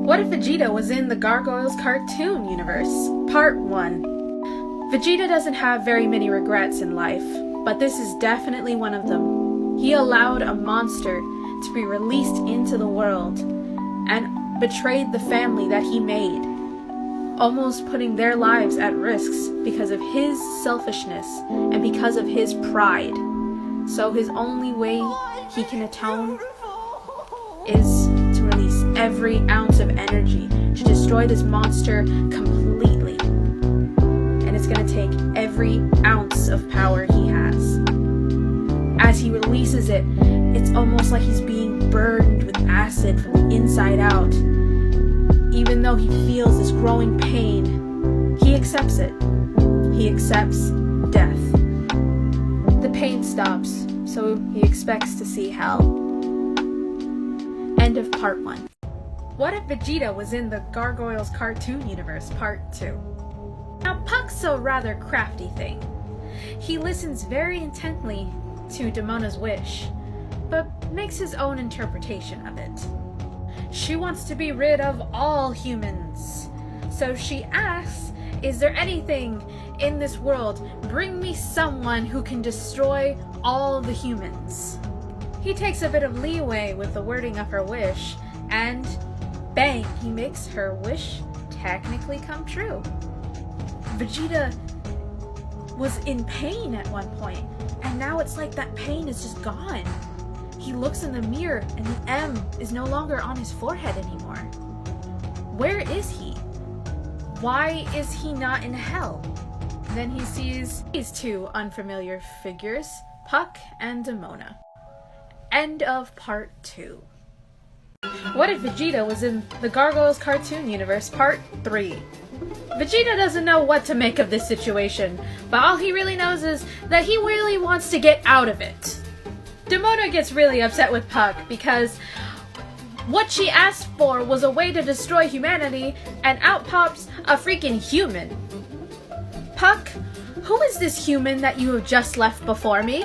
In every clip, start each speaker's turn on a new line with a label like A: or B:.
A: What if Vegeta was in the Gargoyles cartoon universe? Part 1. Vegeta doesn't have very many regrets in life, but this is definitely one of them. He allowed a monster to be released into the world and betrayed the family that he made, almost putting their lives at risks because of his selfishness and because of his pride. So his only way he can atone is to release every ounce of energy to destroy this monster completely. And it's going to take every ounce of power he has. As he releases it, it's almost like he's being burned with acid from the inside out. Even though he feels this growing pain, he accepts it. He accepts death. The pain stops, so he expects to see hell. End of part 1. What if Vegeta was in the Gargoyles cartoon universe? Part 2. Now Puck's a rather crafty thing. He listens very intently to Demona's wish, but makes his own interpretation of it. She wants to be rid of all humans, so she asks, is there anything in this world? Bring me someone who can destroy all the humans. He takes a bit of leeway with the wording of her wish, and bang, he makes her wish technically come true. Vegeta was in pain at one point, and now it's like that pain is just gone. He looks in the mirror, and the M is no longer on his forehead anymore. Where is he? Why is he not in hell? And then he sees these two unfamiliar figures, Puck and Demona. End of part 2. What if Vegeta was in the Gargoyles cartoon universe? Part 3. Vegeta doesn't know what to make of this situation, but all he really knows is that he really wants to get out of it. Demona gets really upset with Puck because what she asked for was a way to destroy humanity, and out pops a freaking human. Puck, who is this human that you have just left before me?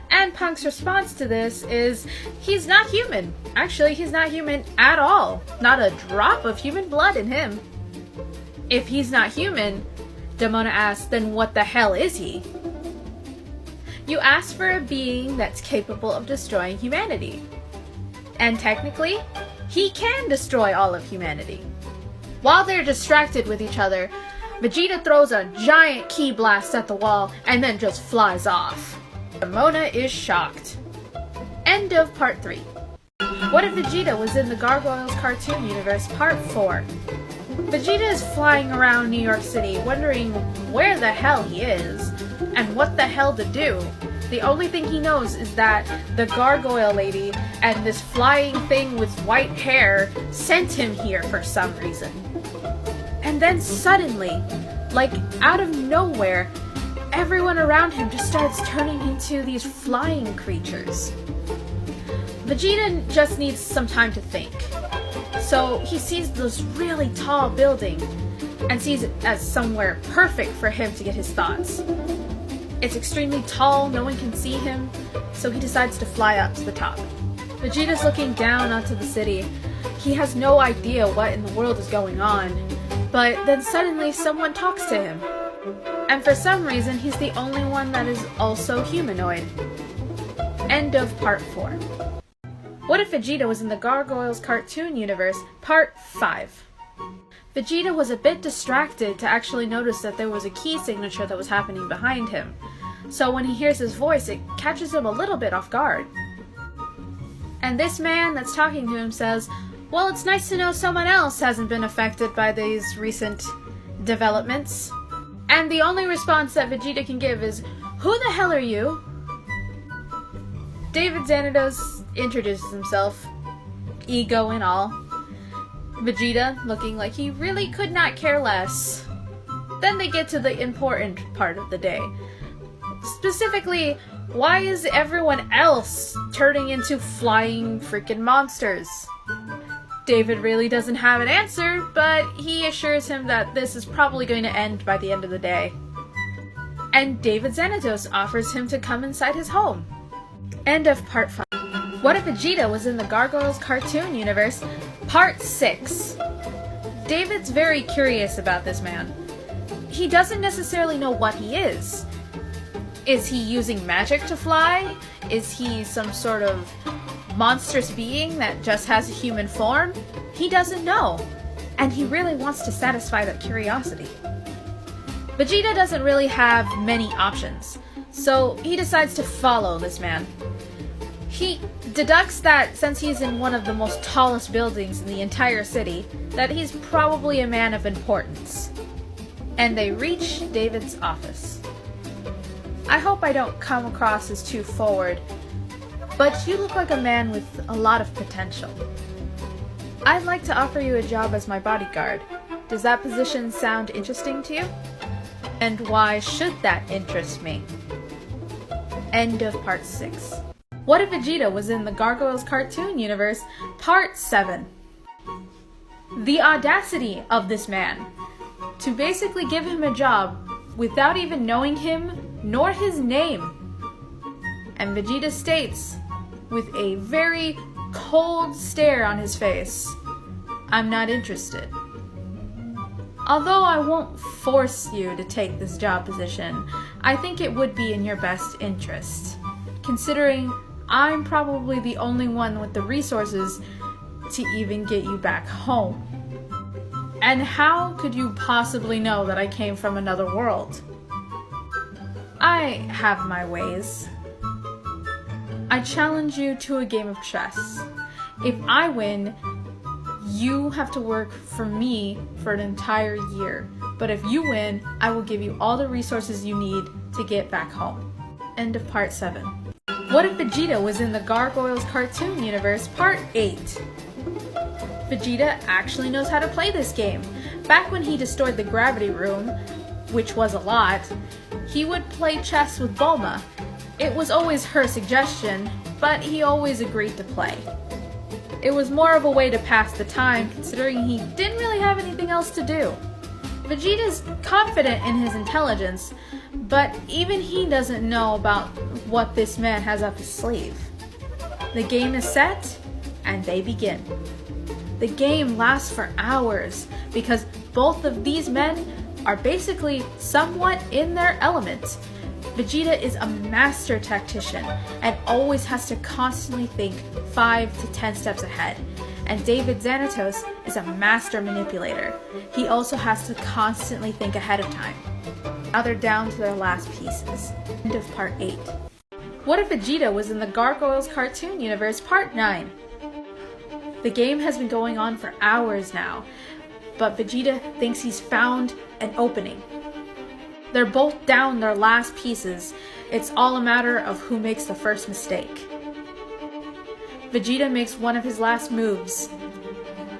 A: And Punk's response to this is, he's not human. Actually, he's not human at all. Not a drop of human blood in him. If he's not human, Demona asks, then what the hell is he? You ask for a being that's capable of destroying humanity. And technically, he can destroy all of humanity. While they're distracted with each other, Vegeta throws a giant ki blast at the wall and then just flies off. Demona is shocked. End of part 3. What if Vegeta was in the Gargoyles cartoon universe? Part 4. Vegeta is flying around New York City wondering where the hell he is and what the hell to do. The only thing he knows is that the gargoyle lady and this flying thing with white hair sent him here for some reason. And then suddenly, like out of nowhere, everyone around him just starts turning into these flying creatures. Vegeta just needs some time to think. So he sees this really tall building and sees it as somewhere perfect for him to get his thoughts. It's extremely tall, no one can see him, so he decides to fly up to the top. Vegeta's looking down onto the city. He has no idea what in the world is going on, but then suddenly someone talks to him. And for some reason, he's the only one that is also humanoid. End of part 4. What if Vegeta was in the Gargoyles cartoon universe? Part 5. Vegeta was a bit distracted to actually notice that there was a key signature that was happening behind him. So when he hears his voice, it catches him a little bit off guard. And this man that's talking to him says, well, it's nice to know someone else hasn't been affected by these recent developments. And the only response that Vegeta can give is, who the hell are you? David Xanatos introduces himself, ego and all. Vegeta looking like he really could not care less. Then they get to the important part of the day. Specifically, why is everyone else turning into flying freaking monsters? David really doesn't have an answer, but he assures him that this is probably going to end by the end of the day. And David Xanatos offers him to come inside his home. End of part 5. What if Vegeta was in the Gargoyles cartoon universe? Part 6. David's very curious about this man. He doesn't necessarily know what he is. Is he using magic to fly? Is he some sort of monstrous being that just has a human form? He doesn't know. And he really wants to satisfy that curiosity. Vegeta doesn't really have many options, so he decides to follow this man. He deducts that since he's in one of the most tallest buildings in the entire city, that he's probably a man of importance. And they reach David's office. I hope I don't come across as too forward, but you look like a man with a lot of potential. I'd like to offer you a job as my bodyguard. Does that position sound interesting to you? And why should that interest me? End of Part 6. What if Vegeta was in the Gargoyles cartoon universe, Part 7? The audacity of this man to basically give him a job without even knowing him nor his name. And Vegeta states, with a very cold stare on his face, "I'm not interested." Although I won't force you to take this job position, I think it would be in your best interest, considering I'm probably the only one with the resources to even get you back home. And how could you possibly know that I came from another world? I have my ways. I challenge you to a game of chess. If I win, you have to work for me for an entire year. But if you win, I will give you all the resources you need to get back home. End of Part 7. What if Vegeta was in the Gargoyles cartoon universe, Part 8? Vegeta actually knows how to play this game. Back when he destroyed the gravity room, which was a lot, he would play chess with Bulma. It was always her suggestion, but he always agreed to play. It was more of a way to pass the time, considering he didn't really have anything else to do. Vegeta's confident in his intelligence, but even he doesn't know about what this man has up his sleeve. The game is set, and they begin. The game lasts for hours, because both of these men are basically somewhat in their element. Vegeta is a master tactician and always has to constantly think 5 to 10 steps ahead. And David Xanatos is a master manipulator. He also has to constantly think ahead of time. Now they're down to their last pieces. End of Part 8. What if Vegeta was in the Gargoyles cartoon universe, Part 9? The game has been going on for hours now, but Vegeta thinks he's found an opening. They're both down their last pieces. It's all a matter of who makes the first mistake. Vegeta makes one of his last moves,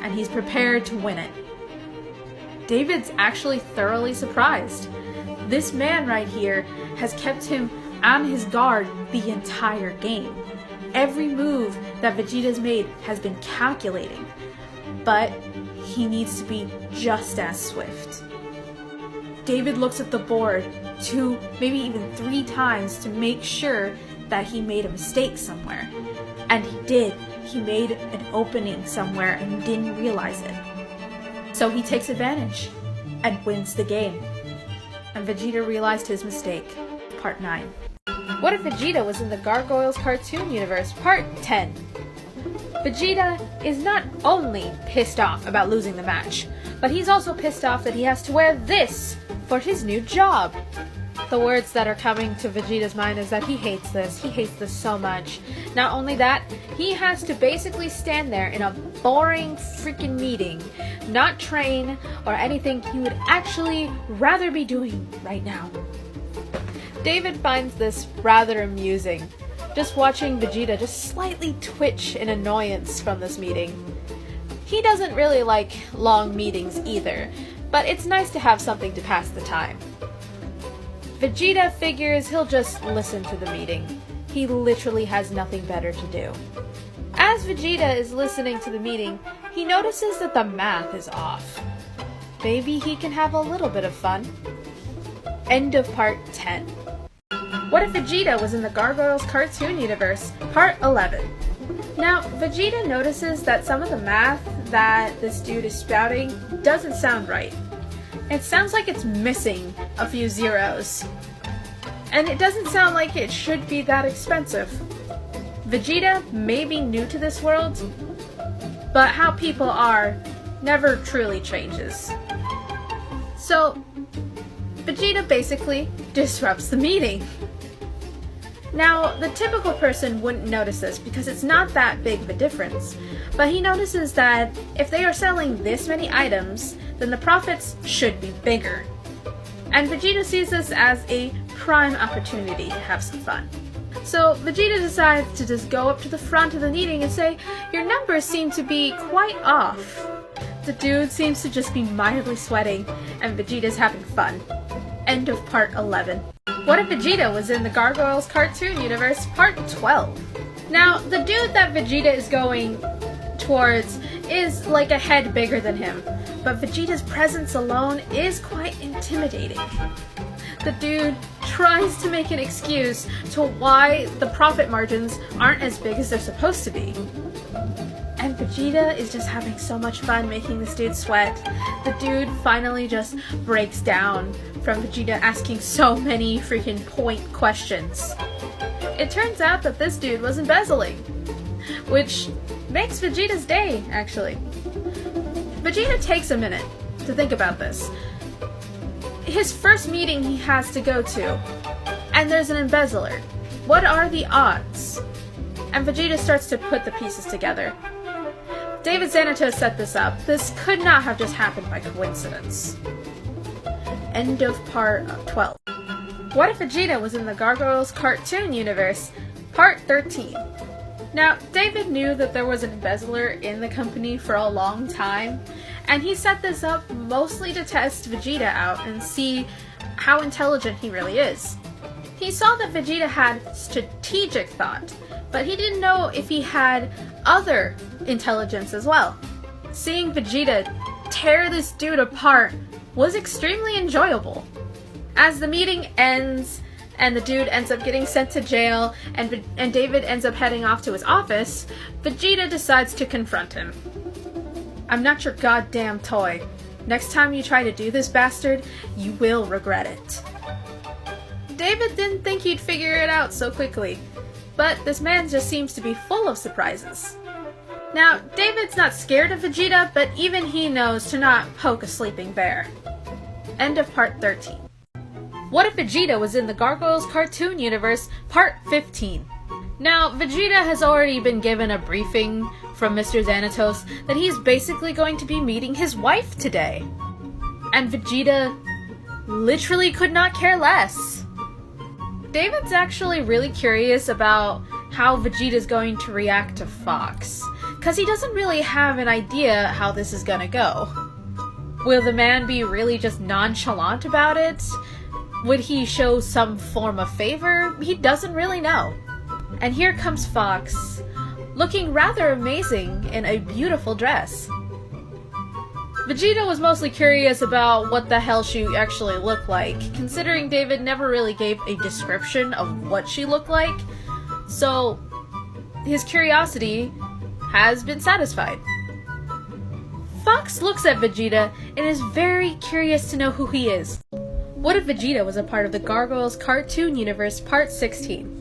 A: and he's prepared to win it. David's actually thoroughly surprised. This man right here has kept him on his guard the entire game. Every move that Vegeta's made has been calculating, but he needs to be just as swift. David looks at the board 2, maybe even 3 times to make sure that he made a mistake somewhere. And he did. He made an opening somewhere and didn't realize it. So he takes advantage and wins the game. And Vegeta realized his mistake. Part 9. What if Vegeta was in the Gargoyles cartoon universe, Part 10? Vegeta is not only pissed off about losing the match, but he's also pissed off that he has to wear this for his new job. The words that are coming to Vegeta's mind is that he hates this. He hates this so much. Not only that, he has to basically stand there in a boring freaking meeting, not train or anything he would actually rather be doing right now. David finds this rather amusing, just watching Vegeta just slightly twitch in annoyance from this meeting. He doesn't really like long meetings either, but it's nice to have something to pass the time. Vegeta figures he'll just listen to the meeting. He literally has nothing better to do. As Vegeta is listening to the meeting, he notices that the math is off. Maybe he can have a little bit of fun. End of Part 10. What if Vegeta was in the Gargoyles cartoon universe, Part 11? Now, Vegeta notices that some of the math that this dude is spouting doesn't sound right. It sounds like it's missing a few zeros. And it doesn't sound like it should be that expensive. Vegeta may be new to this world, but how people are never truly changes. So, Vegeta basically disrupts the meeting. Now, the typical person wouldn't notice this because it's not that big of a difference, but he notices that if they are selling this many items, then the profits should be bigger. And Vegeta sees this as a prime opportunity to have some fun. So Vegeta decides to just go up to the front of the meeting and say, "Your numbers seem to be quite off." The dude seems to just be mildly sweating, and Vegeta's having fun. End of part 11. What if Vegeta was in the Gargoyles cartoon universe, part 12? Now, the dude that Vegeta is going towards is like a head bigger than him, but Vegeta's presence alone is quite intimidating. The dude tries to make an excuse to why the profit margins aren't as big as they're supposed to be. And Vegeta is just having so much fun making this dude sweat. The dude finally just breaks down from Vegeta asking so many freaking point questions. It turns out that this dude was embezzling, which makes Vegeta's day, actually. Vegeta takes a minute to think about this. His first meeting he has to go to, and there's an embezzler. What are the odds? And Vegeta starts to put the pieces together. David Xanatos set this up. This could not have just happened by coincidence. End of part 12. What if Vegeta was in the Gargoyles cartoon universe, part 13? Now, David knew that there was an embezzler in the company for a long time, and he set this up mostly to test Vegeta out and see how intelligent he really is. He saw that Vegeta had strategic thought, but he didn't know if he had other intelligence as well. Seeing Vegeta tear this dude apart was extremely enjoyable. As the meeting ends, and the dude ends up getting sent to jail, and David ends up heading off to his office, Vegeta decides to confront him. "I'm not your goddamn toy. Next time you try to do this, bastard, you will regret it." David didn't think he'd figure it out so quickly, but this man just seems to be full of surprises. Now, David's not scared of Vegeta, but even he knows to not poke a sleeping bear. End of part 13. What if Vegeta was in the Gargoyles cartoon universe, part 15? Now, Vegeta has already been given a briefing from Mr. Xanatos that he's basically going to be meeting his wife today. And Vegeta literally could not care less. David's actually really curious about how Vegeta's going to react to Fox, because he doesn't really have an idea how this is gonna go. Will the man be really just nonchalant about it? Would he show some form of favor? He doesn't really know. And here comes Fox, looking rather amazing in a beautiful dress. Vegeta was mostly curious about what the hell she actually looked like, considering David never really gave a description of what she looked like, so his curiosity has been satisfied. Fox looks at Vegeta and is very curious to know who he is. What if Vegeta was a part of the Gargoyles cartoon universe, part 16?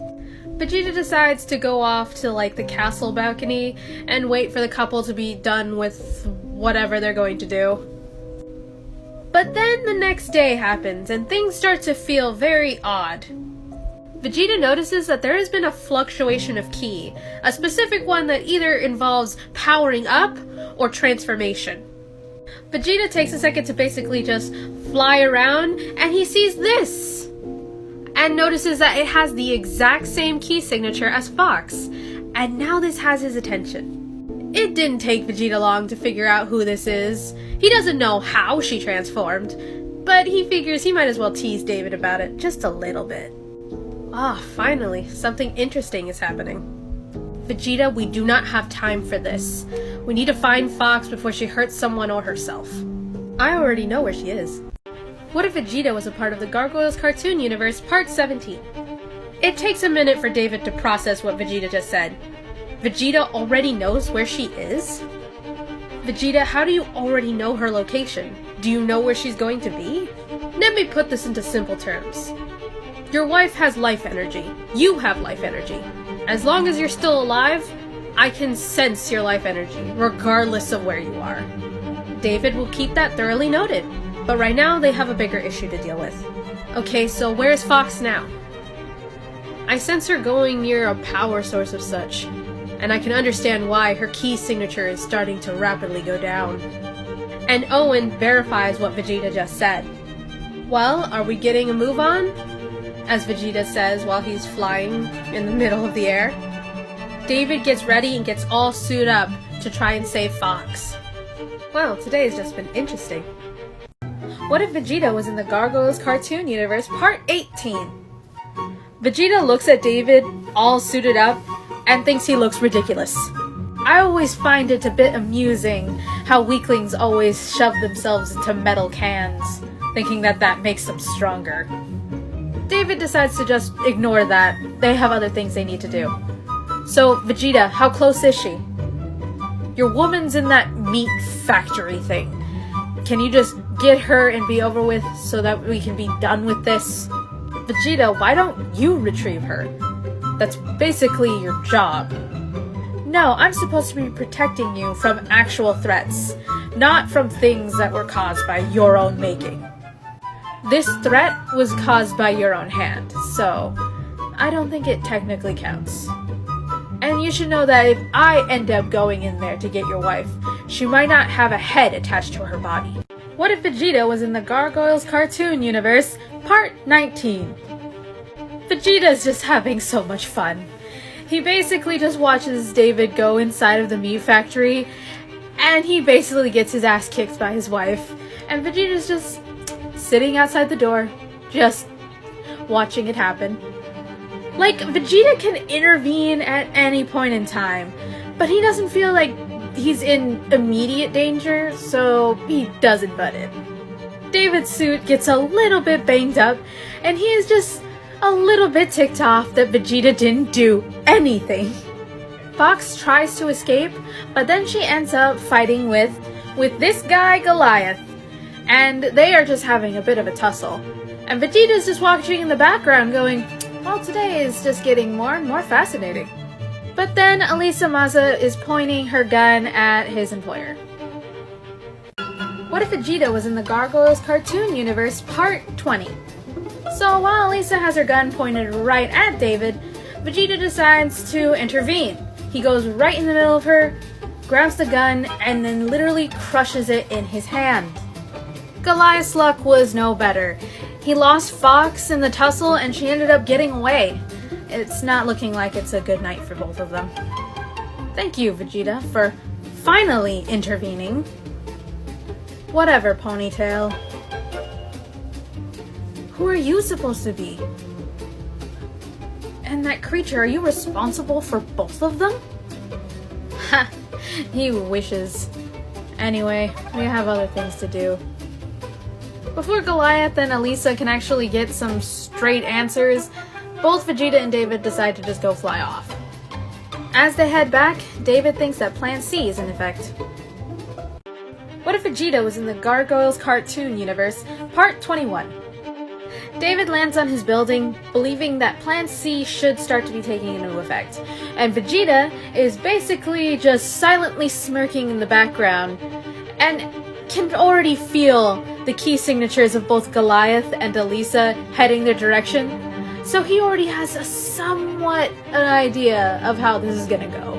A: Vegeta decides to go off to like the castle balcony and wait for the couple to be done with whatever they're going to do. But then the next day happens and things start to feel very odd. Vegeta notices that there has been a fluctuation of ki, a specific one that either involves powering up or transformation. Vegeta takes a second to basically just fly around, and he sees this! And notices that it has the exact same key signature as Fox, and now this has his attention. It didn't take Vegeta long to figure out who this is. He doesn't know how she transformed, but he figures he might as well tease David about it just a little bit. Finally, something interesting is happening. Vegeta, we do not have time for this. We need to find Fox before she hurts someone or herself. I already know where she is. What if Vegeta was a part of the Gargoyles cartoon universe, part 17? It takes a minute for David to process what Vegeta just said. Vegeta already knows where she is? Vegeta, how do you already know her location? Do you know where she's going to be? Let me put this into simple terms. Your wife has life energy. You have life energy. As long as you're still alive, I can sense your life energy, regardless of where you are. David will keep that thoroughly noted, but right now they have a bigger issue to deal with. Okay, so where's Fox now? I sense her going near a power source of such, and I can understand why her key signature is starting to rapidly go down. And Owen verifies what Vegeta just said. Well, are we getting a move on? As Vegeta says while he's flying in the middle of the air. David gets ready and gets all suited up to try and save Fox. Well, today has just been interesting. What if Vegeta was in the Gargoyles cartoon universe, part 18? Vegeta looks at David, all suited up, and thinks he looks ridiculous. I always find it a bit amusing how weaklings always shove themselves into metal cans, thinking that that makes them stronger. David decides to just ignore that. They have other things they need to do. So, Vegeta, how close is she? Your woman's in that meat factory thing. Can you just get her and be over with so that we can be done with this? Vegeta, why don't you retrieve her? That's basically your job. No, I'm supposed to be protecting you from actual threats, not from things that were caused by your own making. This threat was caused by your own hand, so I don't think it technically counts. And you should know that if I end up going in there to get your wife, she might not have a head attached to her body. What if Vegeta was in the Gargoyles cartoon universe, part 19? Vegeta's just having so much fun. He basically just watches David go inside of the meat factory, and he basically gets his ass kicked by his wife, and Vegeta's just sitting outside the door, just watching it happen. Like, Vegeta can intervene at any point in time, but he doesn't feel like he's in immediate danger, so he doesn't butt in. David's suit gets a little bit banged up, and he is just a little bit ticked off that Vegeta didn't do anything. Fox tries to escape, but then she ends up fighting with this guy, Goliath, and they are just having a bit of a tussle. And Vegeta's just watching in the background going, well, today is just getting more and more fascinating. But then Elisa Maza is pointing her gun at his employer. What if Vegeta was in the Gargoyles cartoon universe, part 20? So while Elisa has her gun pointed right at David, Vegeta decides to intervene. He goes right in the middle of her, grabs the gun, and then literally crushes it in his hand. Goliath's luck was no better. He lost Fox in the tussle and she ended up getting away. It's not looking like it's a good night for both of them. Thank you, Vegeta, for finally intervening. Whatever, Ponytail. Who are you supposed to be? And that creature, are you responsible for both of them? Ha! He wishes. Anyway, we have other things to do. Before Goliath and Elisa can actually get some straight answers, both Vegeta and David decide to just go fly off. As they head back, David thinks that Plan C is in effect. What if Vegeta was in the Gargoyles cartoon universe, part 21? David lands on his building, believing that Plan C should start to be taking into effect, and Vegeta is basically just silently smirking in the background, and can already feel the key signatures of both Goliath and Elisa heading their direction, so he already has a somewhat an idea of how this is gonna go.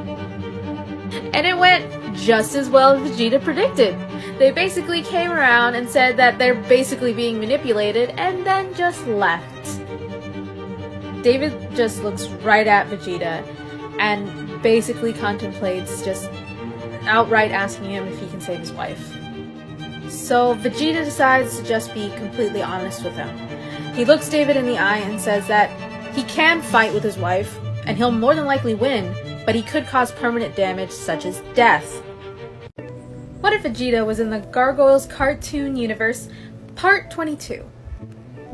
A: And it went just as well as Vegeta predicted. They basically came around and said that they're basically being manipulated and then just left. David just looks right at Vegeta and basically contemplates just outright asking him if he can save his wife. So Vegeta decides to just be completely honest with him. He looks David in the eye and says that he can fight with his wife, and he'll more than likely win, but he could cause permanent damage such as death. What if Vegeta was in the Gargoyles cartoon universe, part 22?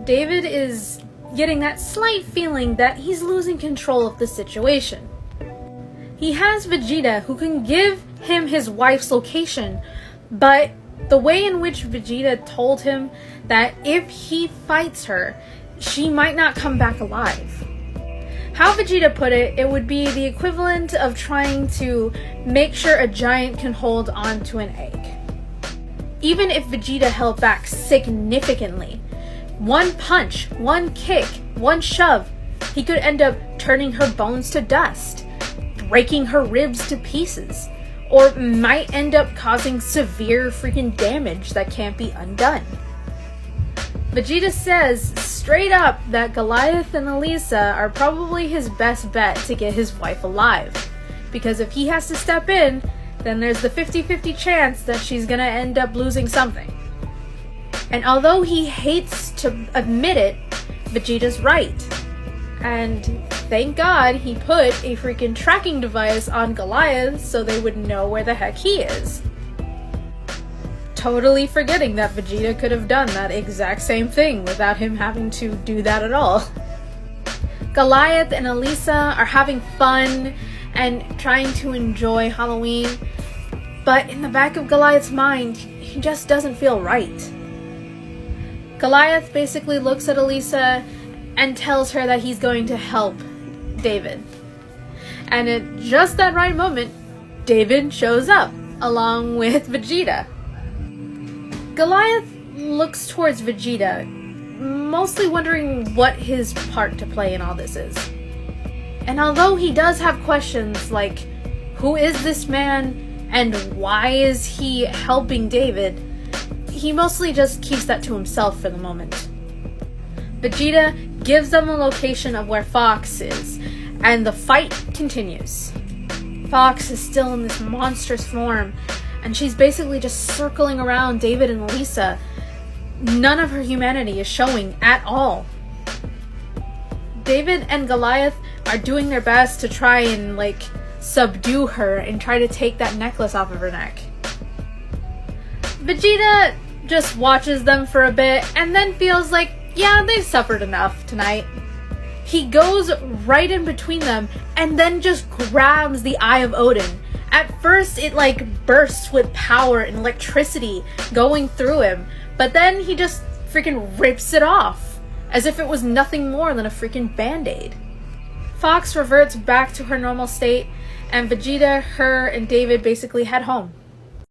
A: David is getting that slight feeling that he's losing control of the situation. He has Vegeta, who can give him his wife's location, but the way in which Vegeta told him that if he fights her, she might not come back alive. How Vegeta put it, it would be the equivalent of trying to make sure a giant can hold on to an egg. Even if Vegeta held back significantly, one punch, one kick, one shove, he could end up turning her bones to dust, breaking her ribs to pieces, or might end up causing severe freaking damage that can't be undone. Vegeta says straight up that Goliath and Elisa are probably his best bet to get his wife alive, because if he has to step in, then there's the 50-50 chance that she's gonna end up losing something. And although he hates to admit it, Vegeta's right. And thank God he put a freaking tracking device on Goliath so they would know where the heck he is. Totally forgetting that Vegeta could have done that exact same thing without him having to do that at all. Goliath and Elisa are having fun and trying to enjoy Halloween, but in the back of Goliath's mind, he just doesn't feel right. Goliath basically looks at Elisa and tells her that he's going to help David. And at just that right moment, David shows up, along with Vegeta. Goliath looks towards Vegeta, mostly wondering what his part to play in all this is. And although he does have questions like, who is this man and why is he helping David, he mostly just keeps that to himself for the moment. Vegeta gives them a location of where Fox is, and the fight continues. Fox is still in this monstrous form, and she's basically just circling around David and Elisa. None of her humanity is showing at all. David and Goliath are doing their best to try and, subdue her and try to take that necklace off of her neck. Vegeta just watches them for a bit and then feels like, yeah, they've suffered enough tonight. He goes right in between them and then just grabs the Eye of Odin. At first, it bursts with power and electricity going through him, but then he just freaking rips it off, as if it was nothing more than a freaking band-aid. Fox reverts back to her normal state, and Vegeta, her, and David basically head home.